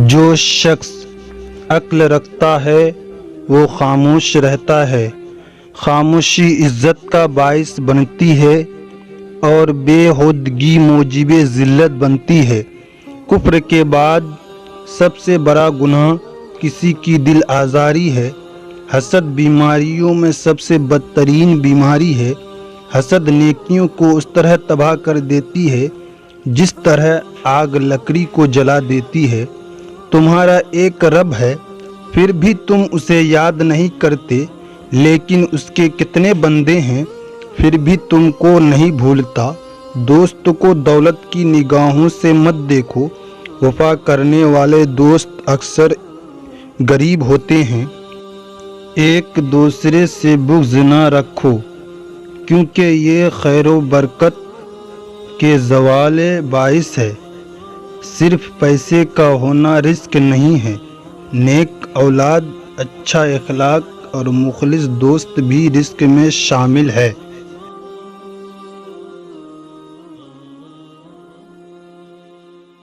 جو شخص عقل رکھتا ہے وہ خاموش رہتا ہے، خاموشی عزت کا باعث بنتی ہے اور بے ہودگی موجب ذلت بنتی ہے۔ کفر کے بعد سب سے بڑا گناہ کسی کی دل آزاری ہے۔ حسد بیماریوں میں سب سے بدترین بیماری ہے۔ حسد نیکیوں کو اس طرح تباہ کر دیتی ہے جس طرح آگ لکڑی کو جلا دیتی ہے۔ تمہارا ایک رب ہے، پھر بھی تم اسے یاد نہیں کرتے، لیکن اس کے کتنے بندے ہیں، پھر بھی تم کو نہیں بھولتا۔ دوست کو دولت کی نگاہوں سے مت دیکھو، وفا کرنے والے دوست اکثر غریب ہوتے ہیں۔ ایک دوسرے سے بغض نہ رکھو، کیونکہ یہ خیر و برکت کے زوال باعث ہے۔ صرف پیسے کا ہونا رزق نہیں ہے، نیک اولاد، اچھا اخلاق اور مخلص دوست بھی رزق میں شامل ہے۔